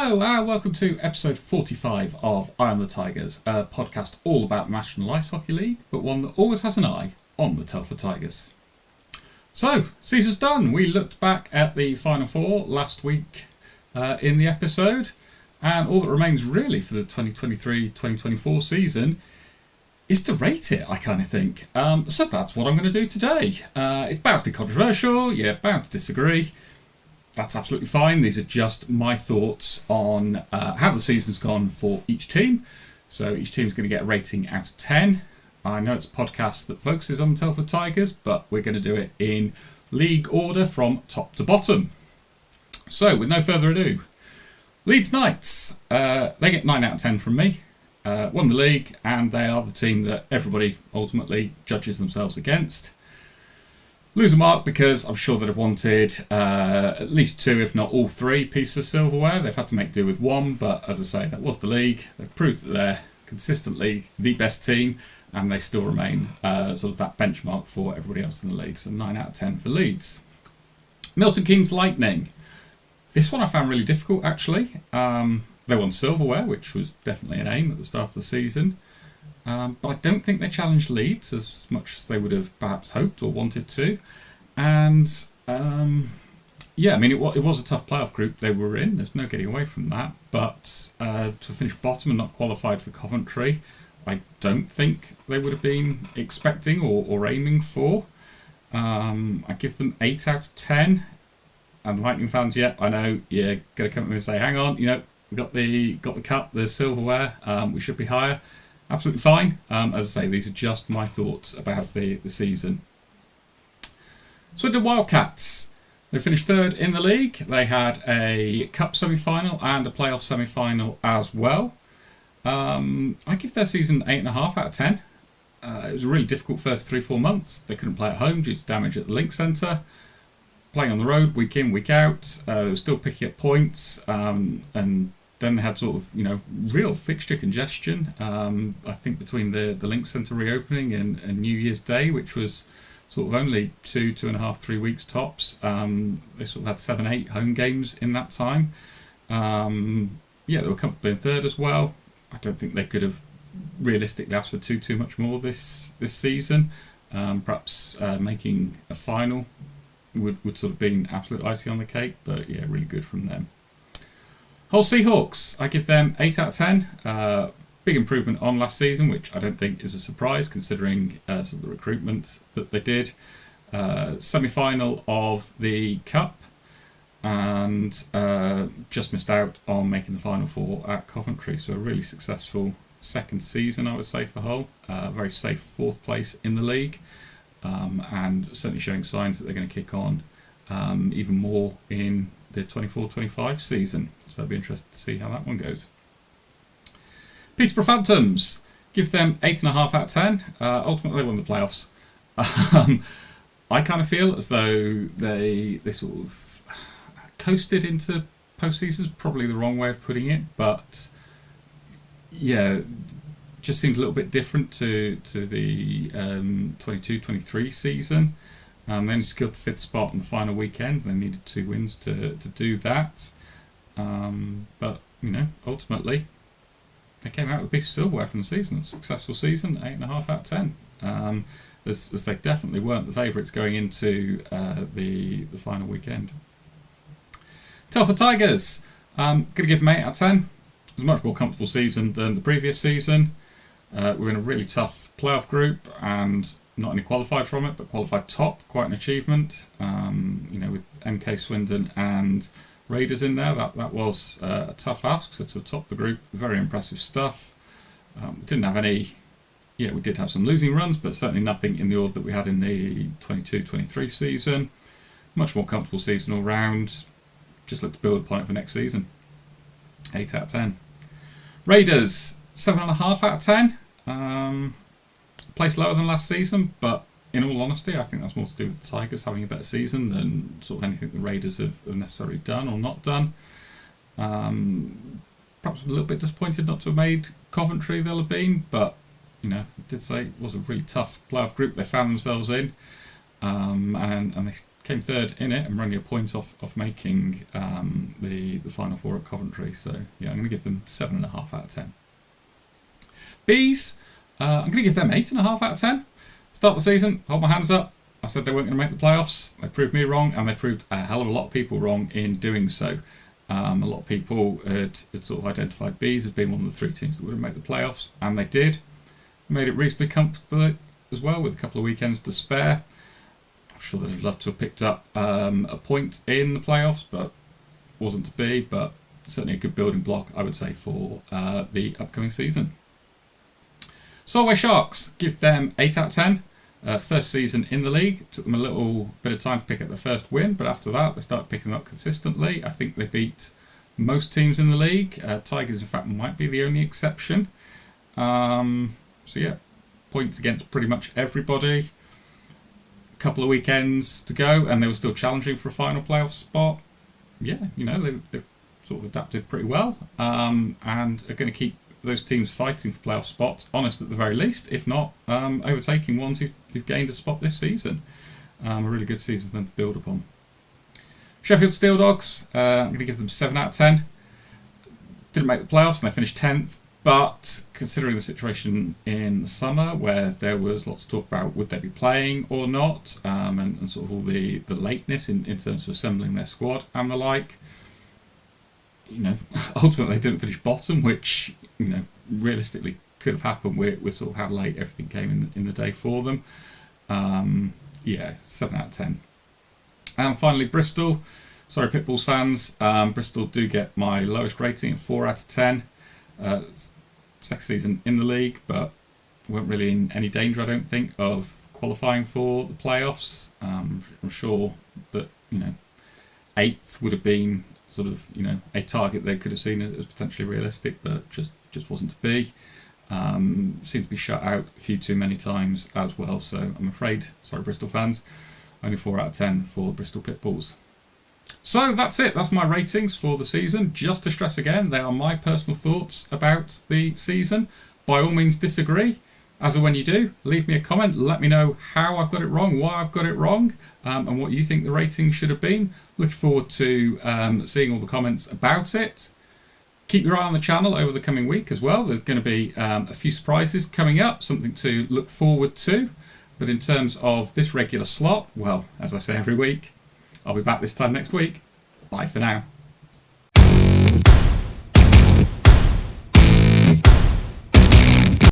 Hello and welcome to episode 45 of IOnTheTigers, a podcast all about the National Ice Hockey League, but one that always has an eye on the Telford Tigers. So, season's done. We looked back at the Final Four last week in the episode, and all that remains really for the 2023-2024 season is to rate it, I kind of think. So that's what I'm going to do today. It's bound to be controversial, bound to disagree. That's absolutely fine. These are just my thoughts on how the season's gone for each team. So each team's going to get a rating out of 10. I know it's a podcast that focuses on the Telford Tigers, but we're going to do it in league order from top to bottom. So with no further ado, Leeds Knights, they get 9 out of 10 from me. Won the league, and they are the team that everybody ultimately judges themselves against. Lose a mark because I'm sure they'd have wanted at least 2, if not all 3 pieces of silverware. They've had to make do with 1, but as I say, that was the league. They've proved that they're consistently the best team, and they still remain sort of that benchmark for everybody else in the league. So 9 out of 10 for Leeds. Milton Keynes Lightning. This one I found really difficult, actually. They won silverware, which was definitely an aim at the start of the season. But I don't think they challenged Leeds as much as they would have perhaps hoped or wanted to. And it was a tough playoff group they were in. There's no getting away from that. But to finish bottom and not qualified for Coventry, I don't think they would have been expecting or aiming for. I give them 8 out of 10. And Lightning fans, I know you're going to come at me and say, hang on, we've got the cup, there's silverware, we should be higher. Absolutely fine. As I say, these are just my thoughts about the season. Swindon Wildcats. They finished 3rd in the league. They had a cup semi-final and a playoff semi-final as well. I give their season 8.5 out of 10. It was a really difficult first 3-4 months. They couldn't play at home due to damage at the Link Centre. Playing on the road week in, week out. They were still picking up points, and then they had sort of, real fixture congestion. I think between the Link Centre reopening and New Year's Day, which was sort of only 2.5, 3 weeks tops. They sort of had 7-8 home games in that time. They were comfortably in 3rd as well. I don't think they could have realistically asked for too much more this season. Perhaps making a final would sort of been absolute icing on the cake, but really good from them. Hull Seahawks, I give them 8 out of 10. Big improvement on last season, which I don't think is a surprise considering sort of the recruitment that they did. Semi-final of the Cup, and just missed out on making the Final Four at Coventry. So a really successful second season, I would say, for Hull. Very safe 4th place in the league, and certainly showing signs that they're going to kick on even more in the 24-25 season. So I'd be interested to see how that one goes. Peterborough Phantoms, give them 8.5 out of 10. Ultimately they won the playoffs. I kind of feel as though they sort of coasted into postseason, probably the wrong way of putting it, but just seemed a little bit different to the 22-23 season. They secured the 5th spot on the final weekend. They needed 2 wins to do that. But ultimately, they came out with a piece of silverware from the season. A successful season, 8.5 out of 10. As they definitely weren't the favourites going into the final weekend. Telford Tigers, going to give them 8 out of 10. It was a much more comfortable season than the previous season. We're in a really tough playoff group and not only qualified from it, but qualified top, quite an achievement. With MK Swindon and Raiders in there, that was a tough ask. So to top the group, very impressive stuff. We didn't have any, we did have some losing runs, but certainly nothing in the order that we had in the 22-23 season. Much more comfortable season all round. Just look to build upon it for next season. 8 out of 10. Raiders, 7.5 out of 10. Place lower than last season, but in all honesty, I think that's more to do with the Tigers having a better season than sort of anything the Raiders have necessarily done or not done. Perhaps a little bit disappointed not to have made Coventry, they'll have been, but I did say it was a really tough playoff group they found themselves in, and they came third in it and were only a point off making the Final Four at Coventry. So yeah, I'm going to give them 7.5 out of 10. Bees, I'm going to give them 8.5 out of 10. Start the season, hold my hands up. I said they weren't going to make the playoffs. They proved me wrong, and they proved a hell of a lot of people wrong in doing so. A lot of people had sort of identified Bees as being one of the 3 teams that wouldn't make the playoffs, and they did. Made it reasonably comfortable as well, with a couple of weekends to spare. I'm sure they'd have loved to have picked up a point in the playoffs, but wasn't to be. But certainly a good building block, I would say, for the upcoming season. Solway Sharks, give them 8 out of 10. First season in the league, took them a little bit of time to pick up their first win, but after that they started picking them up consistently. I think they beat most teams in the league. Tigers, in fact, might be the only exception. So yeah, points against pretty much everybody. A couple of weekends to go, and they were still challenging for a final playoff spot. Yeah, they've sort of adapted pretty well, and are going to keep those teams fighting for playoff spots, honest at the very least, if not overtaking ones who've gained a spot this season. A really good season for them to build upon. Sheffield Steel Dogs, I'm going to give them 7 out of 10. Didn't make the playoffs and they finished 10th, but considering the situation in the summer where there was lots of talk about would they be playing or not, and sort of all the lateness in terms of assembling their squad and the like, ultimately they didn't finish bottom, which realistically could have happened with sort of how late everything came in the day for them. 7 out of 10. And finally, Bristol. Sorry, Pitbulls fans. Bristol do get my lowest rating at 4 out of 10. Second season in the league, but weren't really in any danger, I don't think, of qualifying for the playoffs. I'm sure that 8th would have been sort of a target they could have seen as potentially realistic, but just wasn't to be. Seemed to be shut out a few too many times as well, so I'm afraid, sorry Bristol fans, only 4 out of 10 for Bristol Pitbulls. So that's it, that's my ratings for the season. Just to stress again, they are my personal thoughts about the season. By all means disagree. As and when you do, leave me a comment, let me know how I've got it wrong, why I've got it wrong, and what you think the rating should have been. Looking forward to seeing all the comments about it. Keep your eye on the channel over the coming week as well. There's going to be a few surprises coming up, something to look forward to. But in terms of this regular slot, well, as I say every week, I'll be back this time next week. Bye for now.